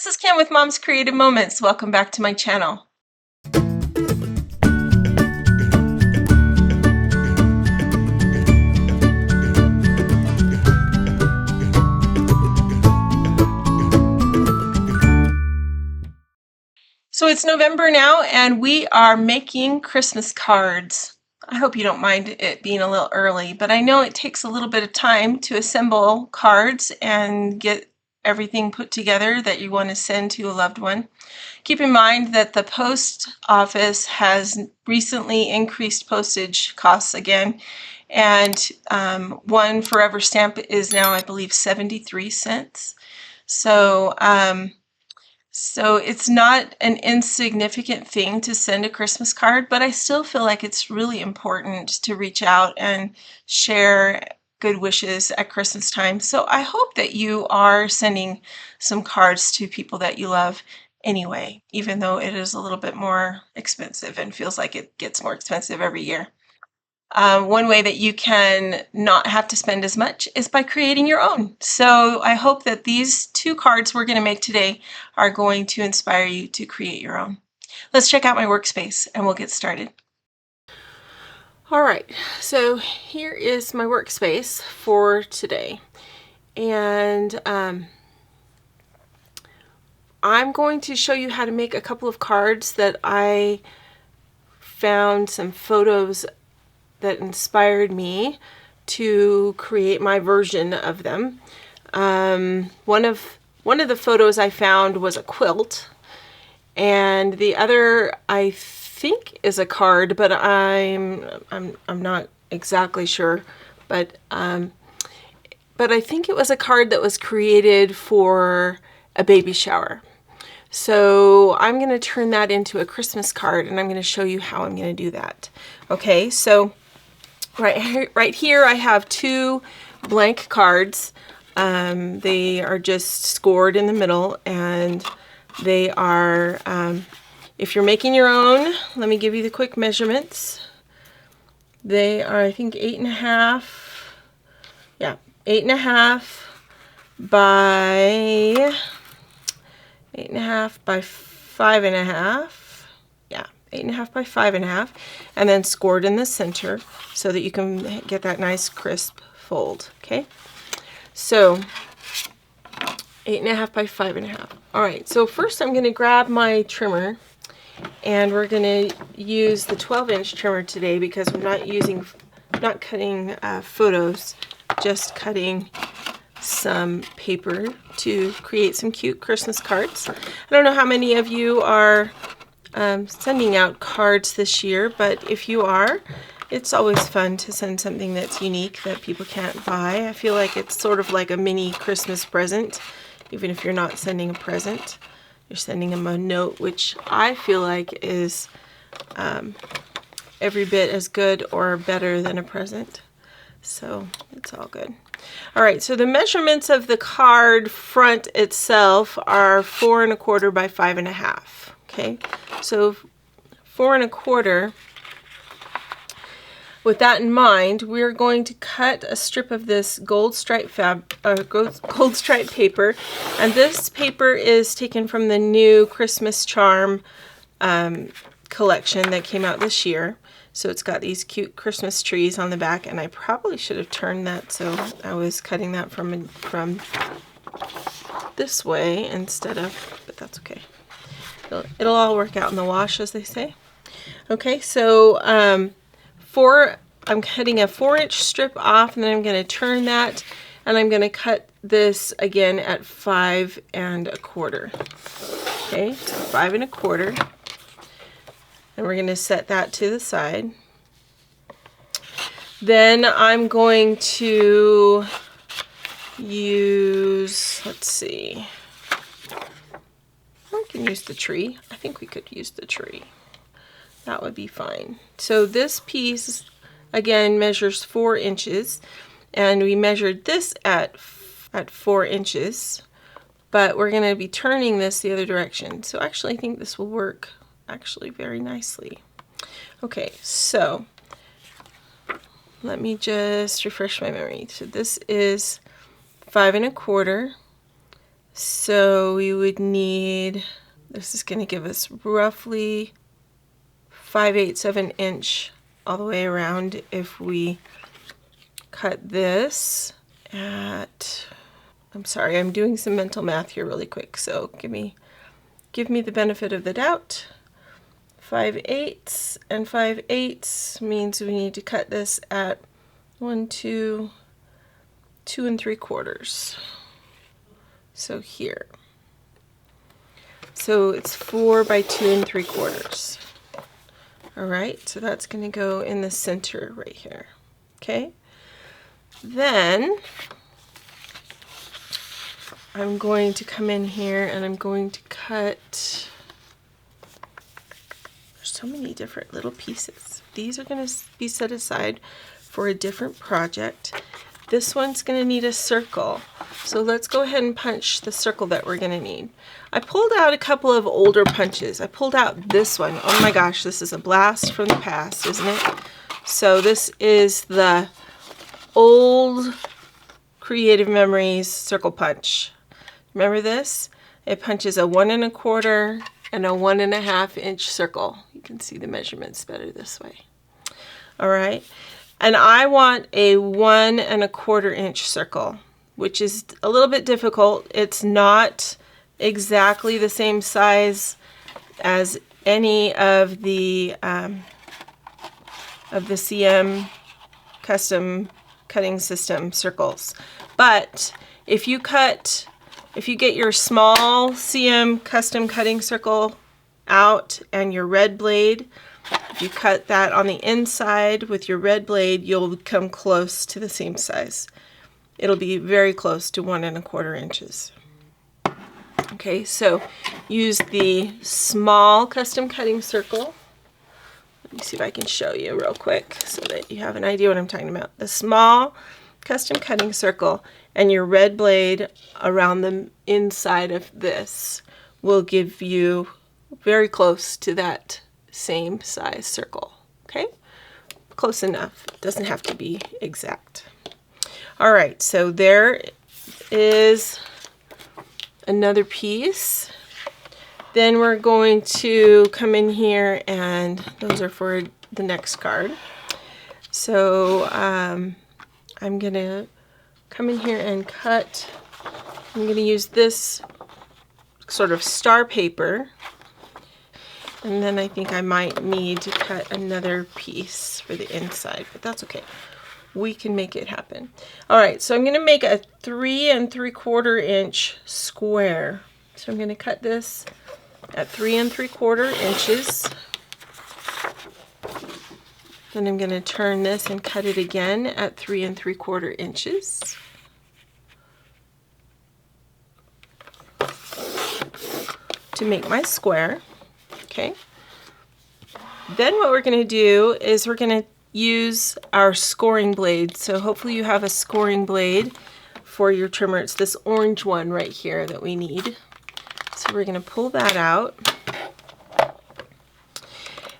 This is Kim with Mom's Creative Moments. Welcome back to my channel. So it's November now and we are making Christmas cards. I hope you don't mind it being a little early, but I know it takes a little bit of time to assemble cards and get everything put together that you want to send to a loved one. Keep in mind that the post office has recently increased postage costs again, and one forever stamp is now, I believe, 73 cents. So it's not an insignificant thing to send a Christmas card, but I still feel like it's really important to reach out and share good wishes at Christmas time. So I hope that you are sending some cards to people that you love anyway, even though it is a little bit more expensive and feels like it gets more expensive every year. One way that you can not have to spend as much is by creating your own. So I hope that these two cards we're going to make today are going to inspire you to create your own. Let's check out my workspace and we'll get started. All right, so here is my workspace for today. And I'm going to show you how to make a couple of cards that I found some photos that inspired me to create my version of them. One of the photos I found was a quilt, and the other I think is a card, but I'm not exactly sure. But I think it was a card that was created for a baby shower. So I'm going to turn that into a Christmas card, and I'm going to show you how I'm going to do that. Okay, so right here I have two blank cards. They are just scored in the middle, and they are, if you're making your own, let me give you the quick measurements. They are, I think, 8.5, yeah, 8.5 by 8.5 by 5.5. Yeah, 8.5 by 5.5, and then scored in the center so that you can get that nice crisp fold. Okay, so 8.5 by 5.5. All right, so first I'm going to grab my trimmer, and we're going to use the 12-inch trimmer today because I'm not cutting photos, just cutting some paper to create some cute Christmas cards. I don't know how many of you are sending out cards this year, but if you are, it's always fun to send something that's unique that people can't buy. I feel like it's sort of like a mini Christmas present. Even if you're not sending a present, you're sending them a note, which I feel like is every bit as good or better than a present. So it's all good. All right, so the measurements of the card front itself are 4 1/4 by 5.5. Okay, so 4 1/4. With that in mind, we're going to cut a strip of this gold stripe gold stripe paper, and this paper is taken from the new Christmas Charm collection that came out this year. So it's got these cute Christmas trees on the back, and I probably should have turned that so I was cutting that from this way instead of, but that's okay. It'll all work out in the wash, as they say. Okay, so I'm cutting a 4-inch strip off, and then I'm going to turn that, and I'm going to cut this again at 5 1/4. Okay, so 5 1/4. And we're going to set that to the side. Then I'm going to use, let's see, I can use the tree. I think we could use the tree. That would be fine. So this piece, again, measures 4 inches, and we measured this at 4 inches, but we're going to be turning this the other direction. So actually, I think this will work actually very nicely. Okay, so let me just refresh my memory. So this is 5 1/4, So we would need, this is going to give us roughly 5/8 of an inch all the way around if we cut this at, I'm sorry, I'm doing some mental math here really quick, so give me the benefit of the doubt. 5/8 and 5/8 means we need to cut this at 2 3/4. So here. So it's 4 by 2 3/4. All right, so that's going to go in the center right here. Okay. Then I'm going to come in here and I'm going to cut, there's so many different little pieces. These are going to be set aside for a different project. This one's going to need a circle. So let's go ahead and punch the circle that we're going to need. I pulled out a couple of older punches. I pulled out this one. Oh my gosh, this is a blast from the past, isn't it? So this is the old Creative Memories circle punch. Remember this? It punches a 1 1/4 and a 1 1/2 inch circle. You can see the measurements better this way. All right. And I want a 1 1/4 inch circle, which is a little bit difficult. It's not exactly the same size as any of the CM custom cutting system circles. But if you get your small CM custom cutting circle out and your red blade, if you cut that on the inside with your red blade, you'll come close to the same size. It'll be very close to 1 1/4 inches. Okay, so use the small custom cutting circle. Let me see if I can show you real quick so that you have an idea what I'm talking about. The small custom cutting circle and your red blade around the inside of this will give you very close to that same size circle. Okay, close enough. It doesn't have to be exact. All right, so there is another piece. Then we're going to come in here, and those are for the next card. So I'm going to come in here and cut. I'm going to use this sort of star paper. And then I think I might need to cut another piece for the inside, but that's okay. We can make it happen. All right, so I'm going to make a 3 3/4 inch square. So I'm going to cut this at 3 3/4 inches. Then I'm going to turn this and cut it again at 3 3/4 inches. To make my square. Okay. Then what we're going to do is we're going to use our scoring blade. So hopefully you have a scoring blade for your trimmer. It's this orange one right here that we need. So we're going to pull that out.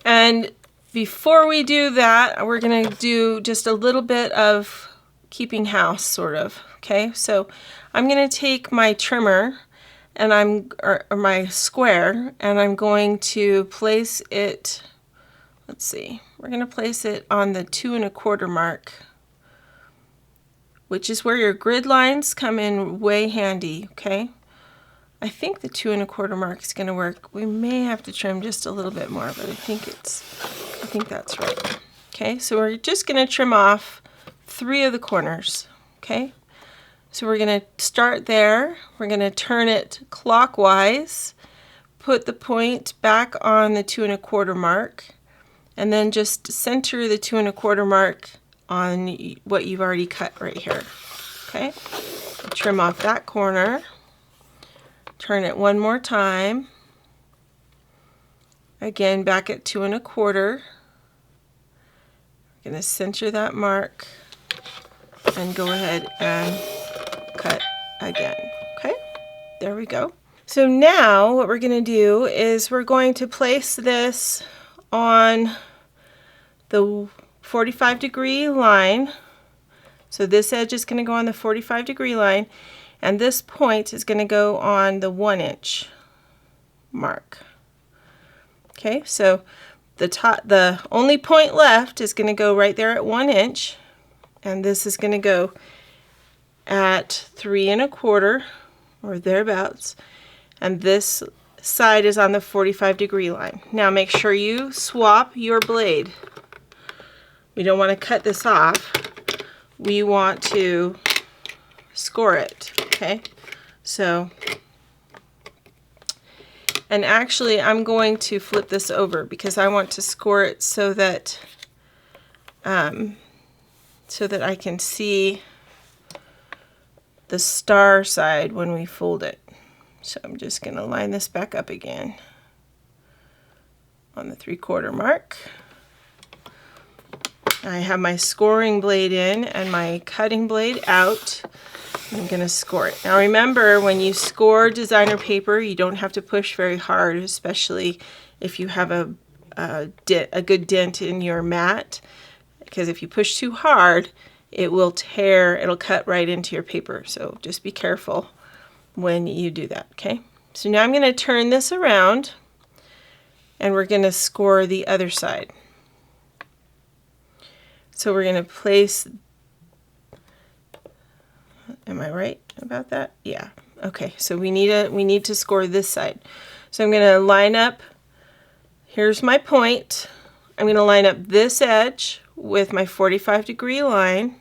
And before we do that, we're going to do just a little bit of keeping house, sort of. Okay, so I'm going to take my trimmer and or my square, and I'm going to place it, let's see, we're going to place it on the 2 1/4 mark, which is where your grid lines come in way handy, okay? I think the 2 1/4 mark is going to work. We may have to trim just a little bit more, but I think that's right. Okay, so we're just going to trim off 3 of the corners, okay? So we're going to start there. We're going to turn it clockwise, put the point back on the 2 1/4 mark, and then just center the 2 1/4 mark on what you've already cut right here. Okay, trim off that corner, turn it one more time, again back at 2 1/4. We're going to center that mark and go ahead and cut again. Okay, there we go. So now what we're going to do is we're going to place this on the 45-degree line. So this edge is going to go on the 45-degree line, and this point is going to go on the 1-inch mark. Okay, so the only point left is going to go right there at 1 inch, and this is going to go at 3 1/4 or thereabouts, and this side is on the 45-degree line. Now make sure you swap your blade. We don't want to cut this off. We want to score it, okay? So, and actually I'm going to flip this over because I want to score it so that I can see the star side when we fold it. So I'm just going to line this back up again on the 3/4 mark. I have my scoring blade in and my cutting blade out. I'm going to score it. Now remember, when you score designer paper, you don't have to push very hard, especially if you have a good dent in your mat, because if you push too hard, it will tear, it'll cut right into your paper. So just be careful when you do that, okay? So now I'm going to turn this around and we're going to score the other side. So we're going to place, am I right about that? Yeah. Okay, so we need to score this side. So I'm going to line up, here's my point. I'm going to line up this edge with my 45-degree line,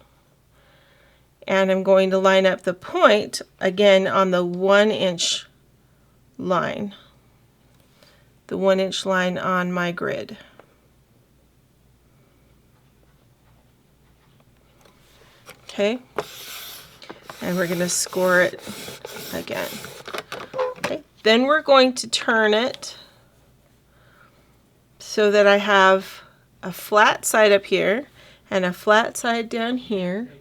and I'm going to line up the point again on the 1-inch line, the 1-inch line on my grid. Okay, and we're going to score it again. Okay, then we're going to turn it so that I have a flat side up here and a flat side down here,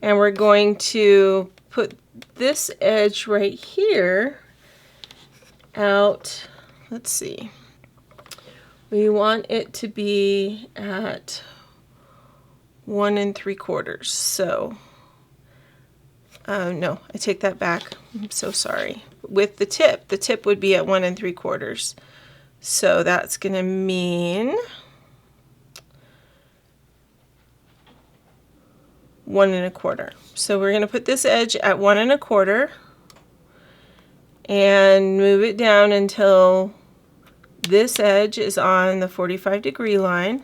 and we're going to put this edge right here out. Let's see, we want it to be at 1 3/4. So no, I take that back, I'm so sorry. With the tip would be at 1 3/4. So that's going to mean 1 1/4. So we're going to put this edge at 1 1/4 and move it down until this edge is on the 45-degree line.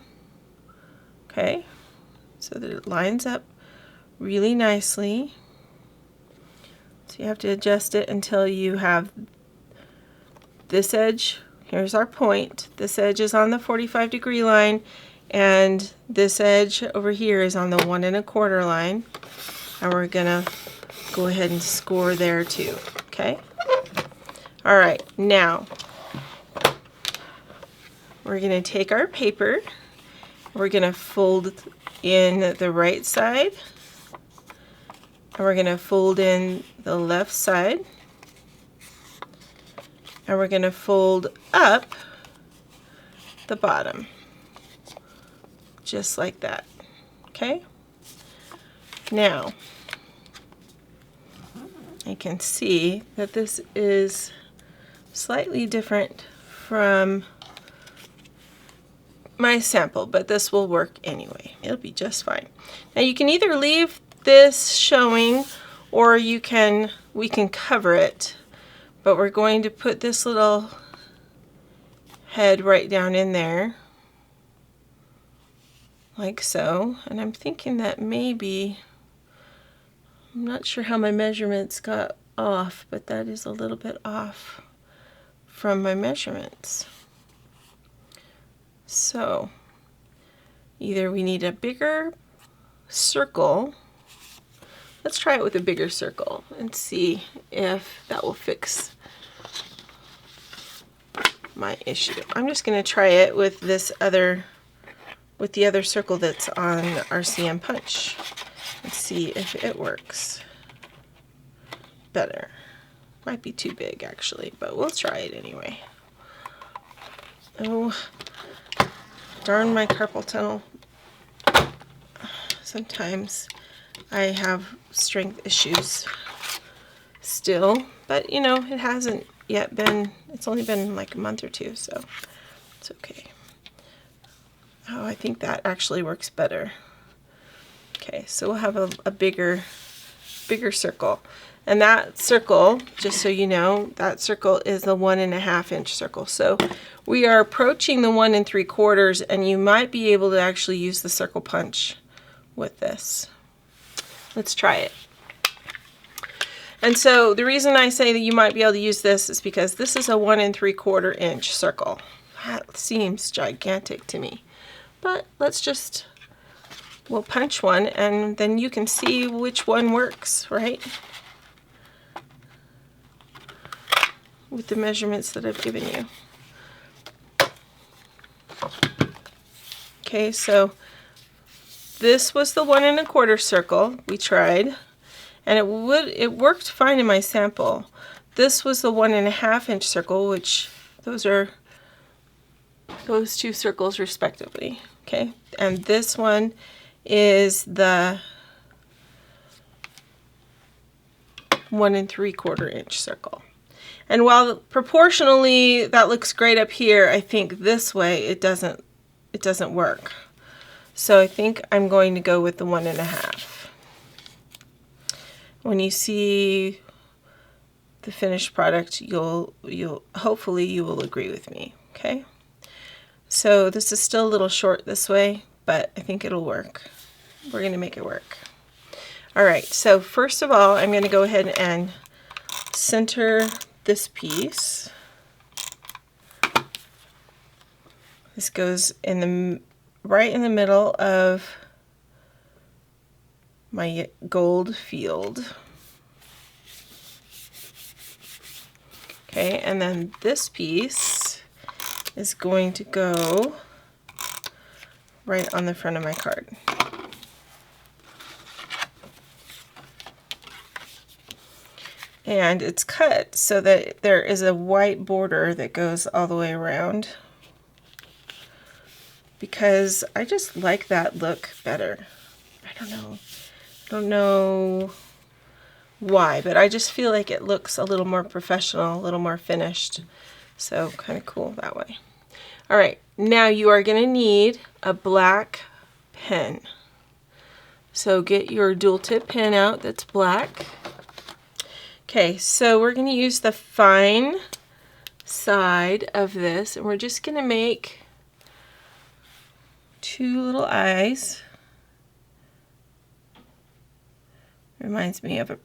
Okay, so that it lines up really nicely. So you have to adjust it until you have this edge. Here's our point. This edge is on the 45-degree line, and this edge over here is on the 1 1/4 line, and we're gonna go ahead and score there too. Okay. All right. Now we're gonna take our paper. We're gonna fold in the right side, and we're gonna fold in the left side, and we're going to fold up the bottom, just like that. Okay? Now, I can see that this is slightly different from my sample, but this will work anyway. It'll be just fine. Now you can either leave this showing, or we can cover it. But we're going to put this little head right down in there, like so. And I'm thinking that maybe, I'm not sure how my measurements got off, but that is a little bit off from my measurements. So either we need a bigger circle. Let's try it with a bigger circle and see if that will fix my issue. I'm just going to try it with the other circle that's on RCM Punch and see if it works better. Might be too big actually, but we'll try it anyway. Oh, darn my carpal tunnel. Sometimes I have strength issues still, but you know, it hasn't yet been, it's only been like a month or two, so it's okay. Oh, I think that actually works better. Okay, so we'll have a bigger circle. And that circle, just so you know, that circle is the 1.5 inch circle. So we are approaching the 1 3/4, and you might be able to actually use the circle punch with this. Let's try it. And so the reason I say that you might be able to use this is because this is a 1 3/4 inch circle. That seems gigantic to me. But we'll punch one and then you can see which one works, right? With the measurements that I've given you. Okay, so this was the 1 1/4 circle we tried, and it worked fine in my sample. This was the 1.5 inch circle, which those are those two circles respectively. Okay, and this one is the 1 3/4 inch circle. And while proportionally that looks great up here, I think this way it doesn't work. So I think I'm going to go with the 1.5. When you see the finished product, hopefully you will agree with me. Okay. So this is still a little short this way, but I think it'll work. We're going to make it work. All right. So first of all, I'm going to go ahead and center this piece. This goes right in the middle of my gold field. Okay, and then this piece is going to go right on the front of my card. And it's cut so that there is a white border that goes all the way around, because I just like that look better. I don't know why, but I just feel like it looks a little more professional, a little more finished. So kind of cool that way. All right, now you are going to need a black pen. So get your dual tip pen out that's black. Okay, so we're going to use the fine side of this, and we're just going to make 2 little eyes. Reminds me of a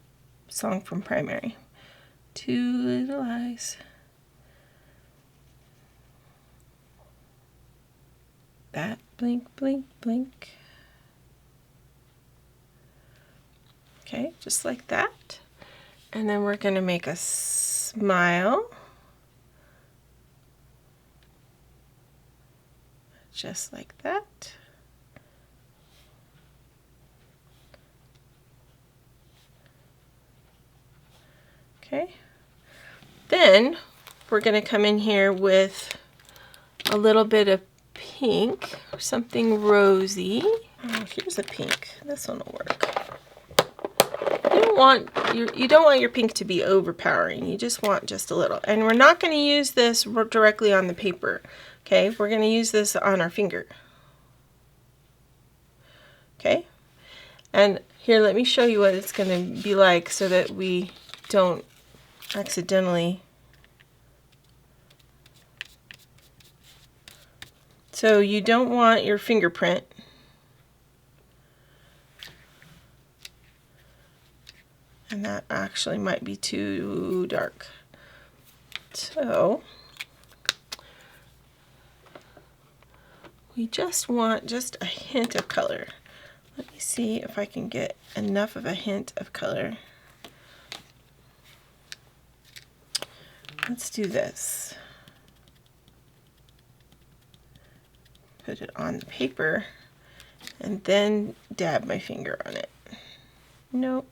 song from primary. 2 little eyes. That blink, blink, blink. Okay, just like that. And then we're going to make a smile. Just like that. Okay. Then we're going to come in here with a little bit of pink, or something rosy. Oh, here's a pink. This one will work. You don't want your pink to be overpowering. You just want just a little. And we're not going to use this directly on the paper. Okay, we're going to use this on our finger. Okay, and here, let me show you what it's going to be like so that we don't accidentally. So you don't want your fingerprint. And that actually might be too dark. So we just want just a hint of color. Let me see if I can get enough of a hint of color. Let's do this. Put it on the paper and then dab my finger on it. Nope.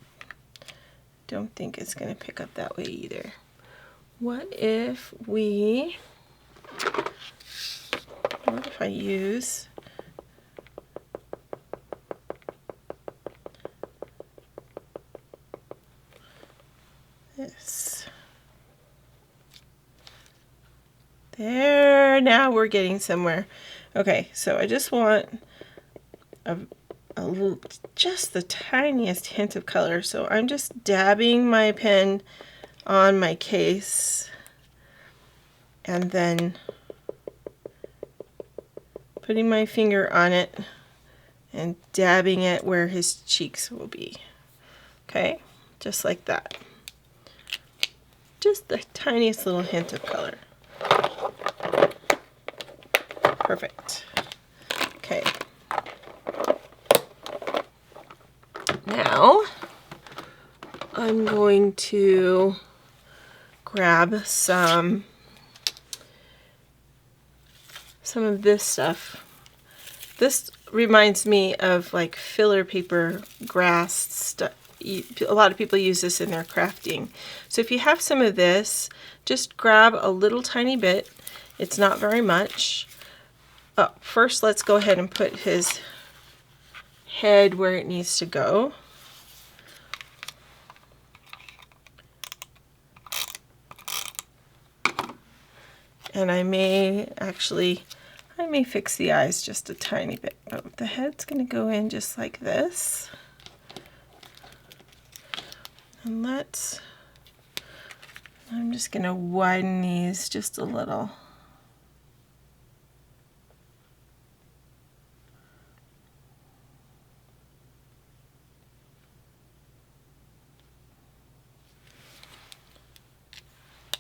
Don't think it's going to pick up that way either. What if I use this. There, now we're getting somewhere. Okay, so I just want a little, just the tiniest hint of color. So I'm just dabbing my pen on my case and then putting my finger on it and dabbing it where his cheeks will be. Okay, just like that. Just the tiniest little hint of color. Perfect. Okay. Now I'm going to grab some of this stuff. This reminds me of like filler paper, grass stuff. A lot of people use this in their crafting. So if you have some of this, just grab a little tiny bit. It's not very much. First, let's go ahead and put his head where it needs to go. And I may fix the eyes just a tiny bit. Oh, the head's going to go in just like this. And I'm just going to widen these just a little.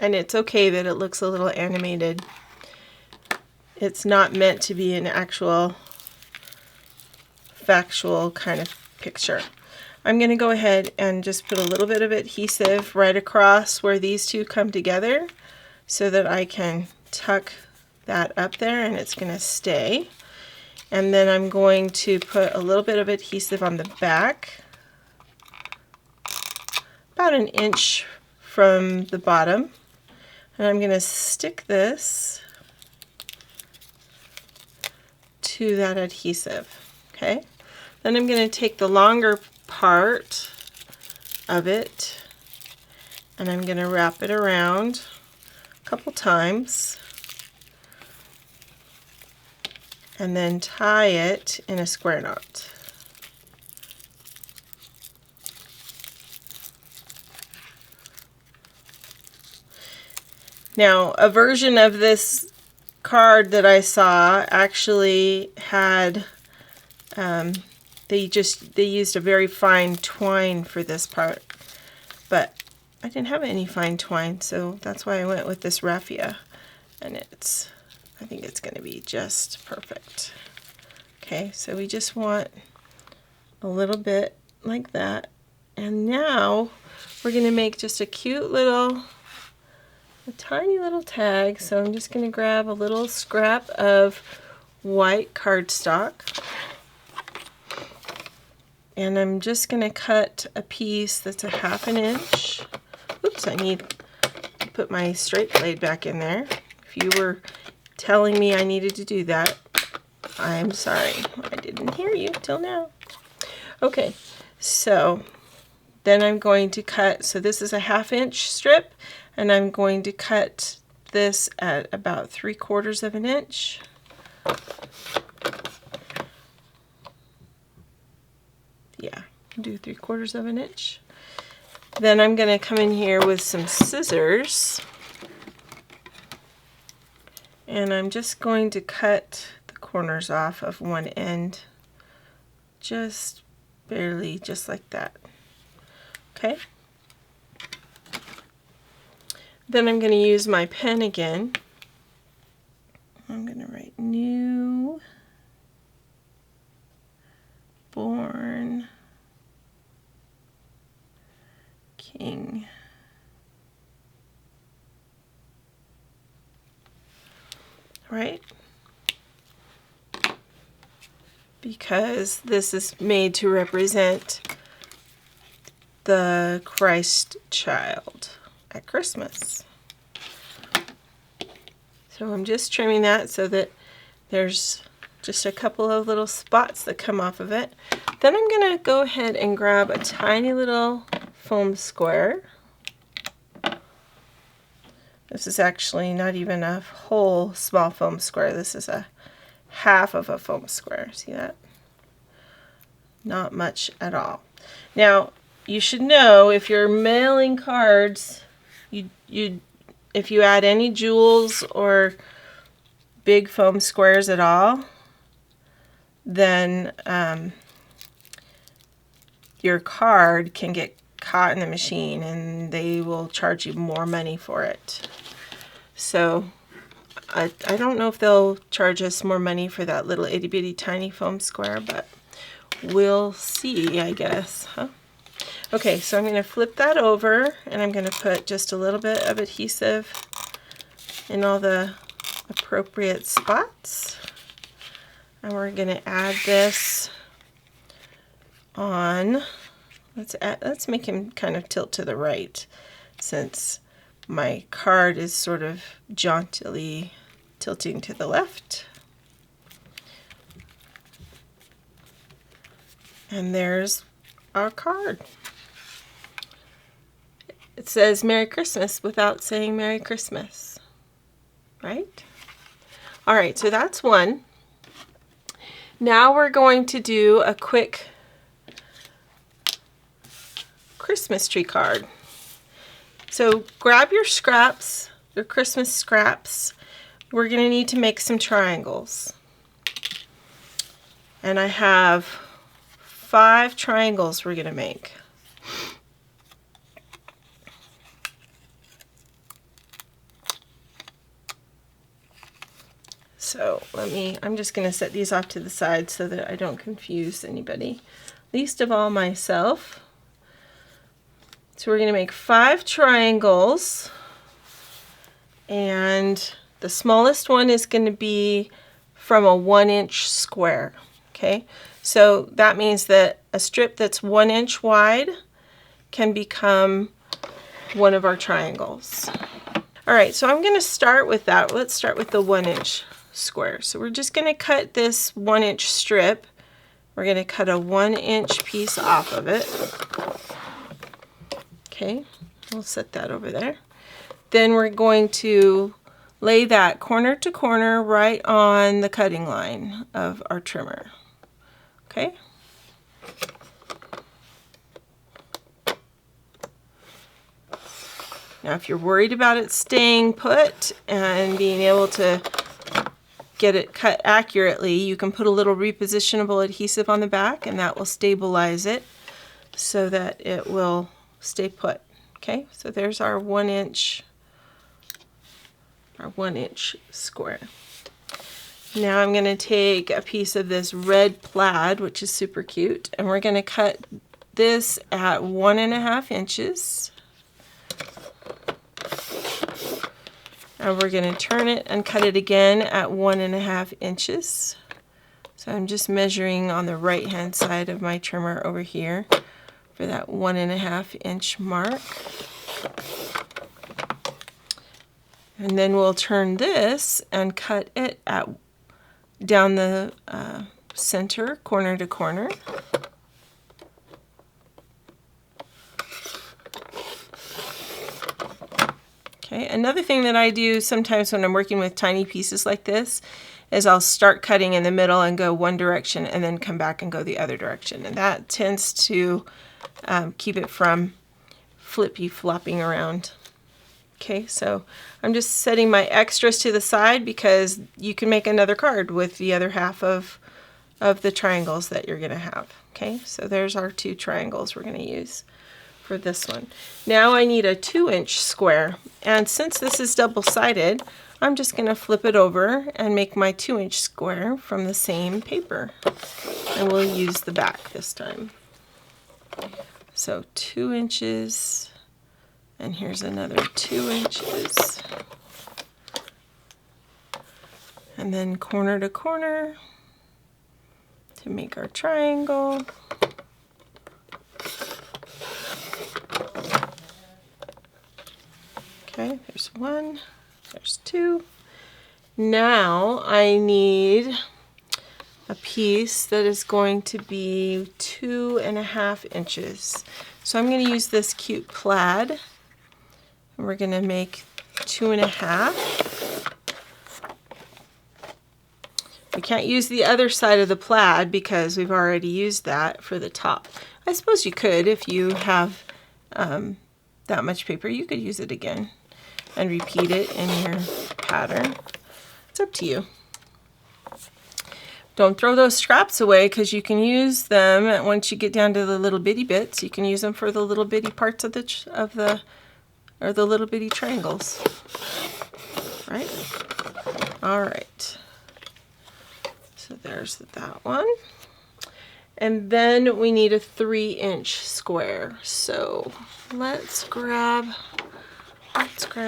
And it's okay that it looks a little animated. It's not meant to be an actual factual kind of picture. I'm going to go ahead and just put a little bit of adhesive right across where these two come together so that I can tuck that up there and it's going to stay. And then I'm going to put a little bit of adhesive on the back, about an inch from the bottom. And I'm going to stick this to that adhesive, okay? Then I'm going to take the longer part of it and I'm going to wrap it around a couple times and then tie it in a square knot. Now, a version of this card that I saw actually had, they used a very fine twine for this part, but I didn't have any fine twine, so that's why I went with this raffia, and I think it's going to be just perfect. Okay, so we just want a little bit like that, and now we're going to make just a cute little, a tiny little tag. So I'm just going to grab a little scrap of white cardstock and I'm just going to cut a piece that's a 1/2 inch. Oops, I need to put my straight blade back in there. If you were telling me I needed to do that, I'm sorry. I didn't hear you till now. Okay, so then I'm going to cut, so this is a 1/2 inch strip, and I'm going to cut this at about 3/4 of an inch. Yeah, do 3/4 of an inch. Then I'm going to come in here with some scissors, and I'm just going to cut the corners off of one end, just barely, just like that. Okay. Then I'm going to use my pen again. I'm going to write new born king. Right? Because this is made to represent the Christ child at Christmas. So I'm just trimming that so that there's just a couple of little spots that come off of it. Then I'm going to go ahead and grab a tiny little foam square. This is actually not even a whole small foam square. This is a half of a foam square. See that? Not much at all. Now, you should know if you're mailing cards, if you add any jewels or big foam squares at all, then your card can get caught in the machine and they will charge you more money for it. So I don't know if they'll charge us more money for that little itty bitty tiny foam square, but we'll see, I guess, huh? Okay, so I'm going to flip that over and I'm going to put just a little bit of adhesive in all the appropriate spots. And we're going to add this on. Let's make him kind of tilt to the right, since my card is sort of jauntily tilting to the left. And there's our card. It says Merry Christmas without saying Merry Christmas, right? All right, so that's one. Now we're going to do a quick Christmas tree card. So grab your scraps, your Christmas scraps. We're going to need to make some triangles. And I have 5 triangles we're going to make. So I'm just going to set these off to the side so that I don't confuse anybody, least of all myself. So we're going to make 5 triangles, and the smallest one is going to be from a 1-inch square. Okay, so that means that a strip that's 1 inch wide can become one of our triangles. All right, so I'm going to start with that. Let's start with the 1-inch square. So we're just going to cut this 1-inch strip. We're going to cut a 1-inch piece off of it. Okay, we'll set that over there. Then we're going to lay that corner to corner right on the cutting line of our trimmer. Okay. Now if you're worried about it staying put and being able to get it cut accurately, you can put a little repositionable adhesive on the back and that will stabilize it so that it will stay put. Okay, so there's our 1-inch square. Now I'm going to take a piece of this red plaid, which is super cute, and we're going to cut this at 1.5 inches. And we're going to turn it and cut it again at 1.5 inches. So I'm just measuring on the right hand side of my trimmer over here for that 1.5 inch mark. And then we'll turn this and cut it at down the center, corner to corner. Okay, another thing that I do sometimes when I'm working with tiny pieces like this is I'll start cutting in the middle and go one direction and then come back and go the other direction. And that tends to keep it from flopping around. Okay, so I'm just setting my extras to the side because you can make another card with the other half of the triangles that you're going to have. Okay, so there's our 2 triangles we're going to use for this one. Now I need a 2-inch square, and since this is double-sided, I'm just going to flip it over and make my 2-inch square from the same paper, and we'll use the back this time. So 2 inches. And here's another 2 inches. And then corner to corner to make our triangle. Okay, there's 1, there's 2. Now I need a piece that is going to be 2.5 inches. So I'm going to use this cute plaid. And we're going to make 2.5. We can't use the other side of the plaid because we've already used that for the top. I suppose you could, if you have that much paper, you could use it again and repeat it in your pattern. It's up to you. Don't throw those scraps away because you can use them once you get down to the little bitty bits. You can use them for the little bitty parts of the little bitty triangles. Right? All right. So there's that one. And then we need a 3-inch square. So let's grab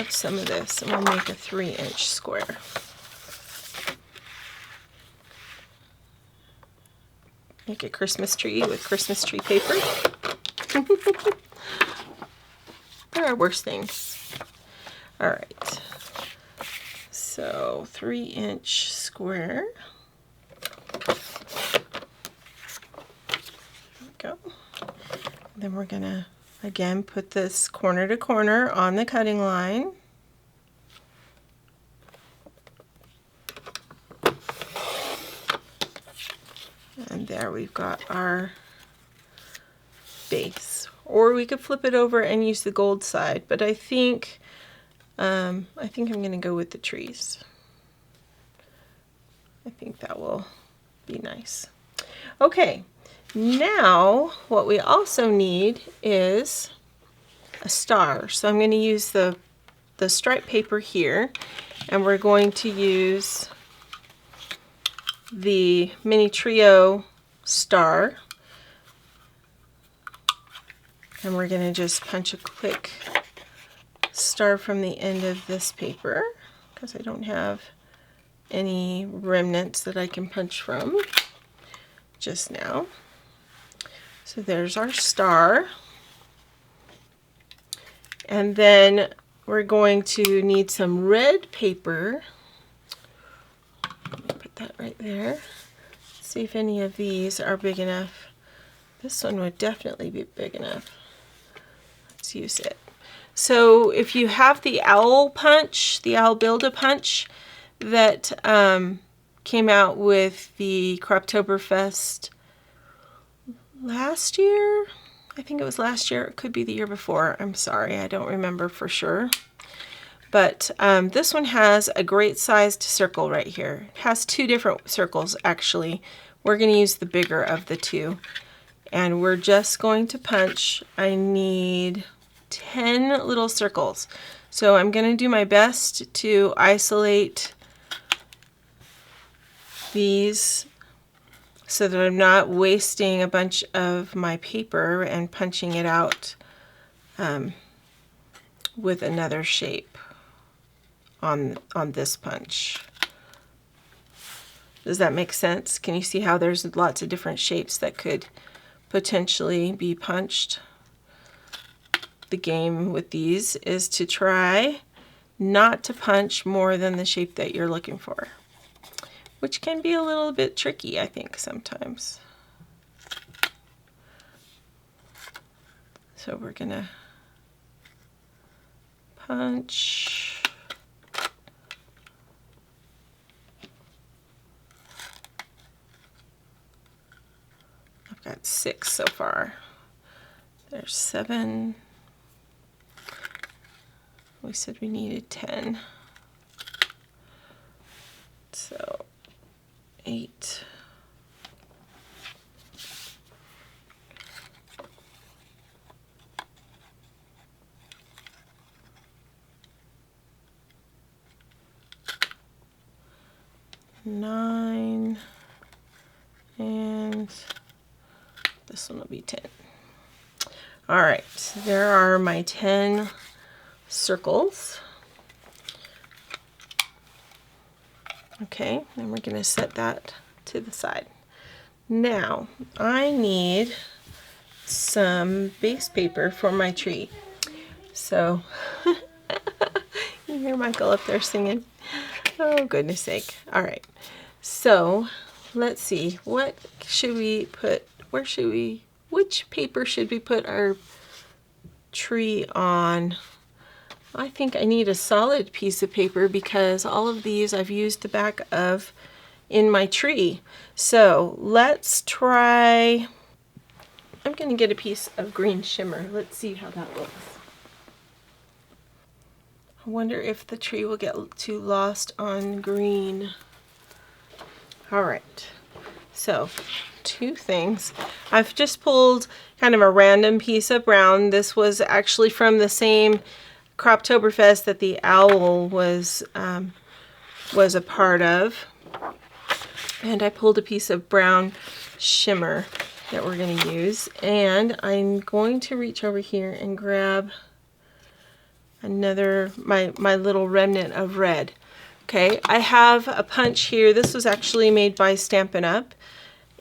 some of this and we'll make a 3-inch square. Make a Christmas tree with Christmas tree paper. There are worse things. All right. So 3-inch square. Go. Then we're gonna again put this corner to corner on the cutting line. And there we've got our base. Or we could flip it over and use the gold side, but I think I'm gonna go with the trees. I think that will be nice. Okay. Now, what we also need is a star. So I'm going to use the stripe paper here, and we're going to use the Mini Trio star. And we're going to just punch a quick star from the end of this paper, because I don't have any remnants that I can punch from just now. So there's our star. And then we're going to need some red paper. Put that right there. See if any of these are big enough. This one would definitely be big enough. Let's use it. So if you have the owl punch, the owl Build-A-Punch that came out with the Croptoberfest last year, I think it was last year, it could be the year before, I'm sorry, I don't remember for sure. But this one has a great sized circle right here. It has 2 different circles actually. We're going to use the bigger of the 2. And we're just going to punch, I need 10 little circles. So I'm going to do my best to isolate these so that I'm not wasting a bunch of my paper and punching it out with another shape on this punch. Does that make sense? Can you see how there's lots of different shapes that could potentially be punched? The game with these is to try not to punch more than the shape that you're looking for, which can be a little bit tricky, I think, sometimes. So we're gonna punch. I've got 6 so far. There's 7. We said we needed 10. So 8. Nine, and this one will be 10. All right, there are my 10 circles. Okay, and we're going to set that to the side. Now, I need some base paper for my tree. So, you hear Michael up there singing. Oh, goodness sake. All right. So, let's see. What should we put? Which paper should we put our tree on? I think I need a solid piece of paper because all of these I've used the back of in my tree. So let's try, I'm going to get a piece of green shimmer. Let's see how that looks. I wonder if the tree will get too lost on green. All right, so 2 things. I've just pulled kind of a random piece of brown. This was actually from the same Croptoberfest that the owl was a part of. And I pulled a piece of brown shimmer that we're going to use. And I'm going to reach over here and grab another, my little remnant of red. Okay, I have a punch here. This was actually made by Stampin' Up!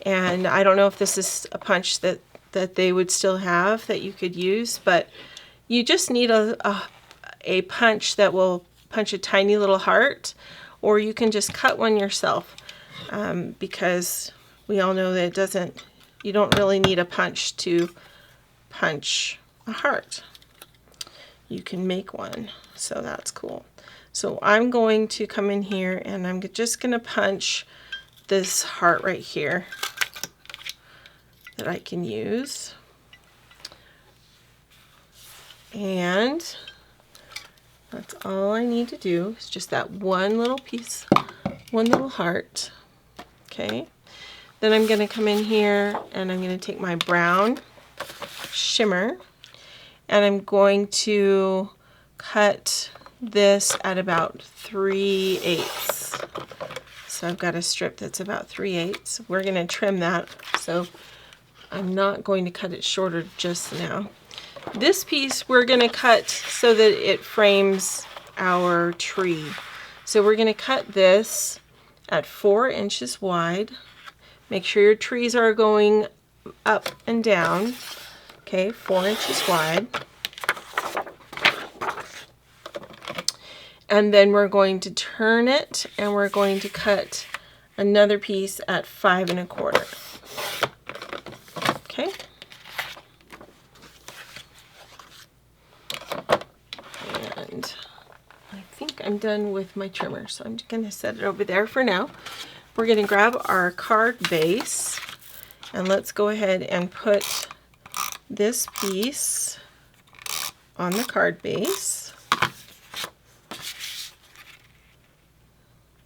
And I don't know if this is a punch that they would still have that you could use, but you just need a punch that will punch a tiny little heart, or you can just cut one yourself, because we all know that you don't really need a punch to punch a heart. You can make one, so that's cool. So I'm going to come in here and I'm just going to punch this heart right here that I can use. And that's all I need to do, is just that one little piece, one little heart. Okay. Then I'm going to come in here and I'm going to take my brown shimmer and I'm going to cut this at about 3/8. So I've got a strip that's about 3/8. We're going to trim that, so I'm not going to cut it shorter just now. This piece we're going to cut so that it frames our tree. So we're going to cut this at 4 inches wide. Make sure your trees are going up and down. Okay, 4 inches wide. And then we're going to turn it and we're going to cut another piece at 5 1/4. Okay. And I think I'm done with my trimmer, so I'm just going to set it over there for now. We're going to grab our card base and let's go ahead and put this piece on the card base.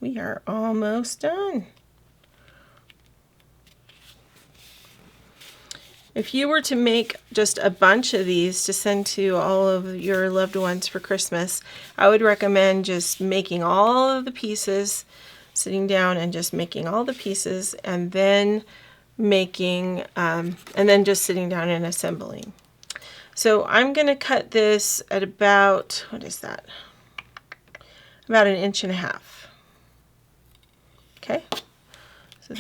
We are almost done. If you were to make just a bunch of these to send to all of your loved ones for Christmas, I would recommend just making all of the pieces, sitting down and just making all the pieces, and then just sitting down and assembling. So I'm going to cut this at about, what is that? About 1.5 inches. Okay, so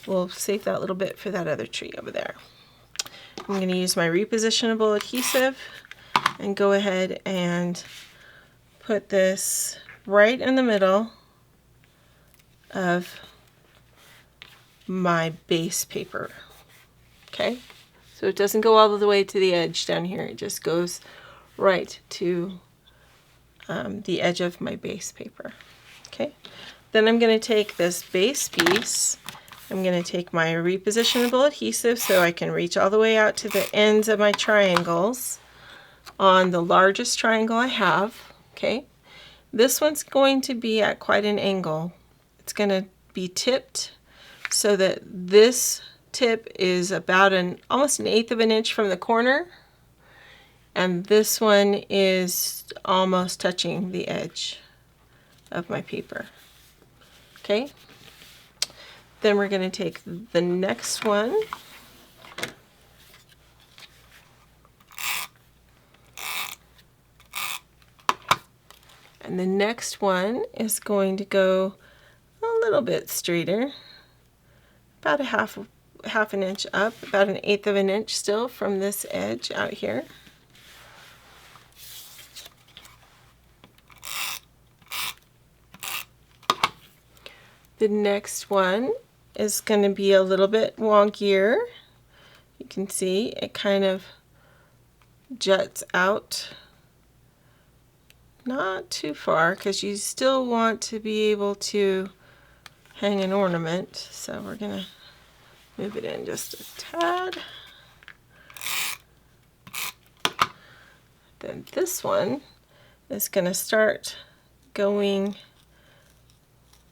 we'll save that little bit for that other tree over there. I'm going to use my repositionable adhesive and go ahead and put this right in the middle of my base paper. Okay, so it doesn't go all the way to the edge down here, it just goes right to the edge of my base paper. Okay, then I'm going to take this base piece, I'm going to take my repositionable adhesive so I can reach all the way out to the ends of my triangles on the largest triangle I have. Okay, this one's going to be at quite an angle. It's going to be tipped so that this tip is about almost 1/8 of an inch from the corner, and this one is almost touching the edge of my paper. Okay, then we're going to take the next one and the next one is going to go a little bit straighter, about a half an inch up, about 1/8 of an inch still from this edge out here. The next one is going to be a little bit wonkier. You can see it kind of juts out not too far, because you still want to be able to hang an ornament. So we're going to move it in just a tad. Then this one is going to start going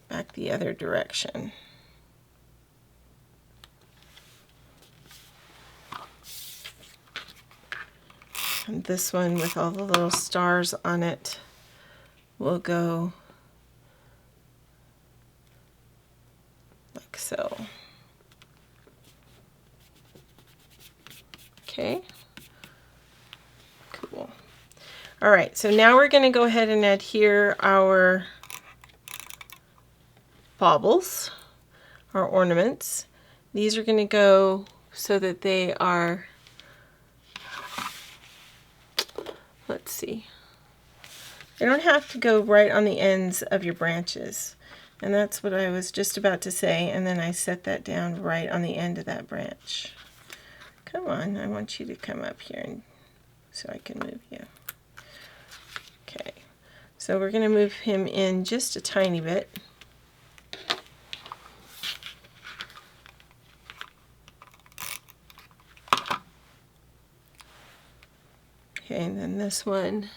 back the other direction. And this one with all the little stars on it will go like so. Okay. Cool. All right, so now we're going to go ahead and adhere our baubles, our ornaments. These are going to go so that they are, let's see, they don't have to go right on the ends of your branches. And that's what I was just about to say, and then I set that down right on the end of that branch. Come on, I want you to come up here and so I can move you. Okay, so we're going to move him in just a tiny bit. Okay, and then this one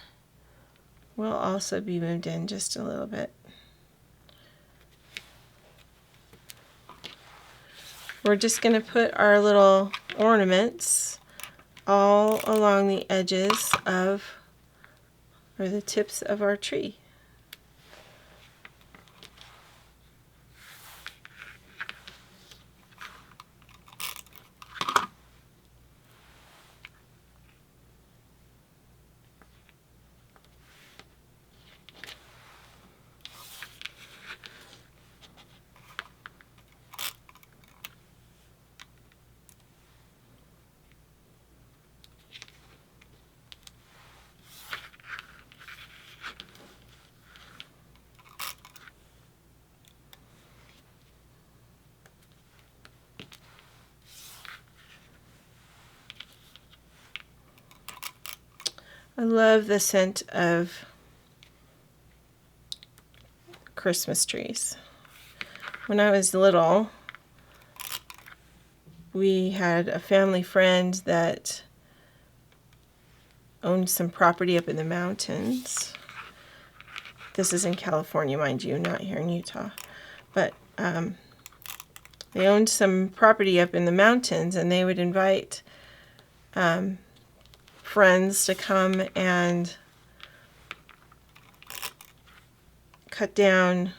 will also be moved in just a little bit. We're just going to put our little ornaments all along the edges of, or the tips of our tree. I love the scent of Christmas trees. When I was little, we had a family friend that owned some property up in the mountains. This is in California, mind you, not here in Utah. But they owned some property up in the mountains, and they would invite friends to come and cut down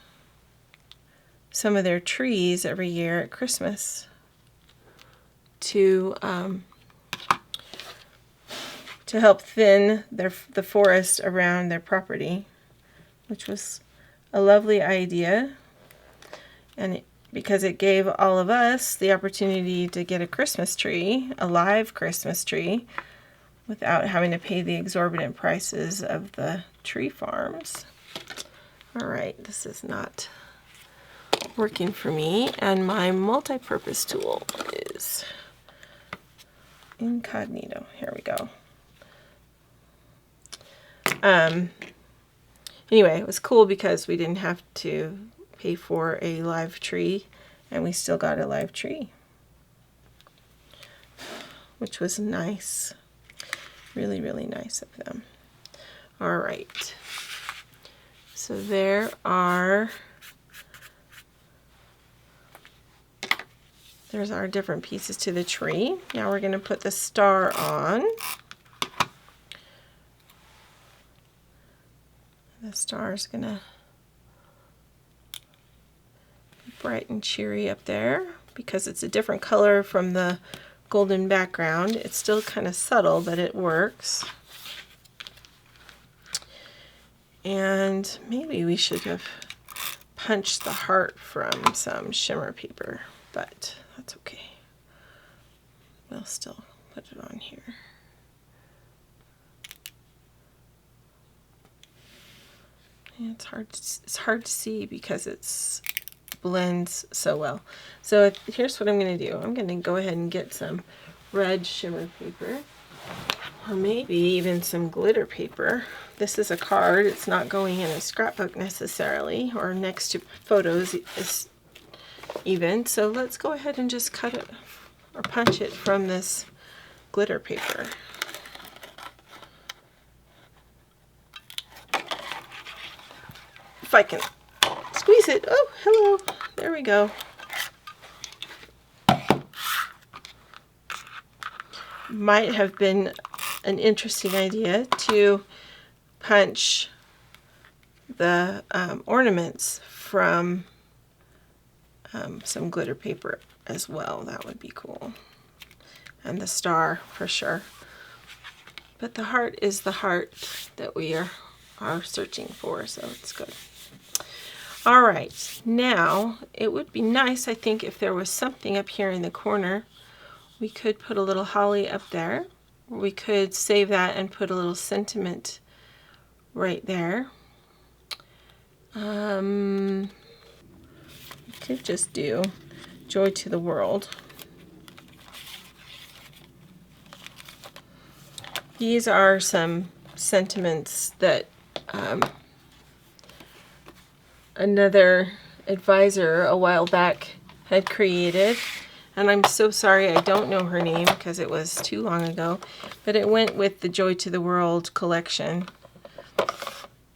some of their trees every year at Christmas to help thin the forest around their property, which was a lovely idea, and because it gave all of us the opportunity to get a Christmas tree, a live Christmas tree, without having to pay the exorbitant prices of the tree farms. All right, this is not working for me, and my multi-purpose tool is incognito. Here we go. Anyway, it was cool because we didn't have to pay for a live tree, and we still got a live tree, which was nice. Really, really nice of them. All right. So there's our different pieces to the tree. Now we're going to put the star on. The star is going to be bright and cheery up there because it's a different color from the golden background. It's still kind of subtle, but it works. And maybe we should have punched the heart from some shimmer paper, but that's okay. We'll still put it on here. And it's hard to see because it's blends so well. So here's what I'm going to do. I'm going to go ahead and get some red shimmer paper. Or maybe even some glitter paper. This is a card. It's not going in a scrapbook necessarily, or next to photos even. So let's go ahead and just cut it or punch it from this glitter paper. If I can squeeze it. Oh, hello. There we go. Might have been an interesting idea to punch the ornaments from some glitter paper as well. That would be cool. And the star for sure. But the heart is the heart that we are searching for, so it's good. All right, now it would be nice, I think, if there was something up here in the corner. We could put a little holly up there. We could save that and put a little sentiment right there. We could just do joy to the world. These are some sentiments that another advisor a while back had created. And I'm so sorry I don't know her name because it was too long ago. But it went with the Joy to the World collection.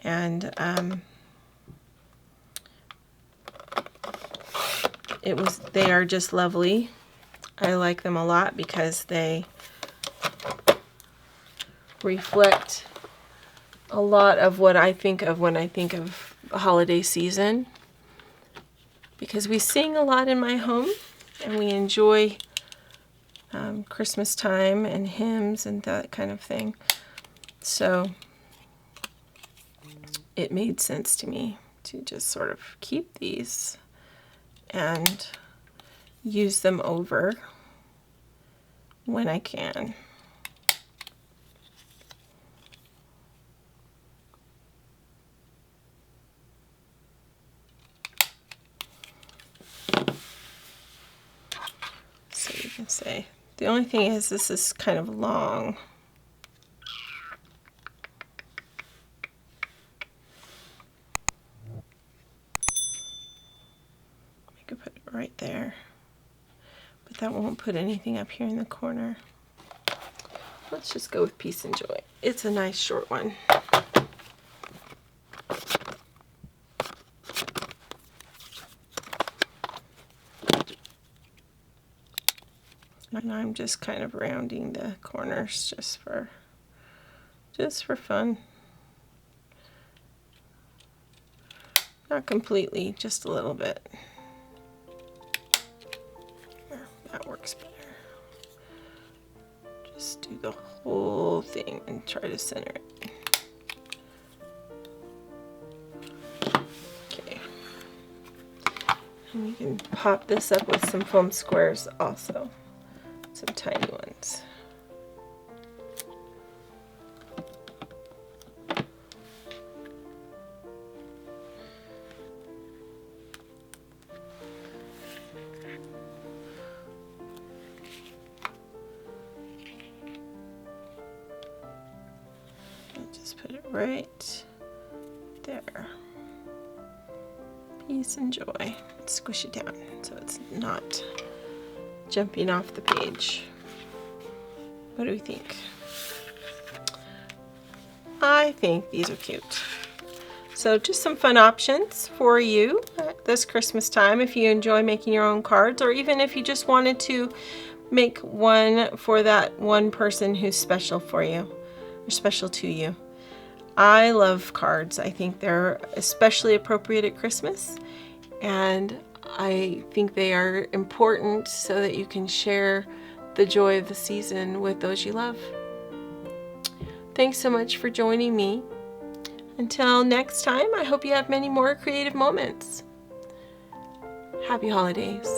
And they are just lovely. I like them a lot because they reflect a lot of what I think of when I think of the holiday season. Because we sing a lot in my home and we enjoy Christmas time and hymns and that kind of thing. So it made sense to me to just sort of keep these and use them over when I can. So you can say, the only thing is this is kind of long. I could put it right there, but that won't put anything up here in the corner. Let's just go with peace and joy. It's a nice short one. And I'm just kind of rounding the corners just for fun. Not completely, just a little bit. That works better. Just do the whole thing and try to center it. Okay. And you can pop this up with some foam squares also. Some tiny ones. I'll just put it right there. Peace and joy. Squish it down so it's not jumping off the page. What do we think? I think these are cute. So just some fun options for you at this Christmas time if you enjoy making your own cards, or even if you just wanted to make one for that one person who's special for you or special to you. I love cards. I think they're especially appropriate at Christmas, and I think they are important so that you can share the joy of the season with those you love. Thanks so much for joining me. Until next time, I hope you have many more creative moments. Happy holidays.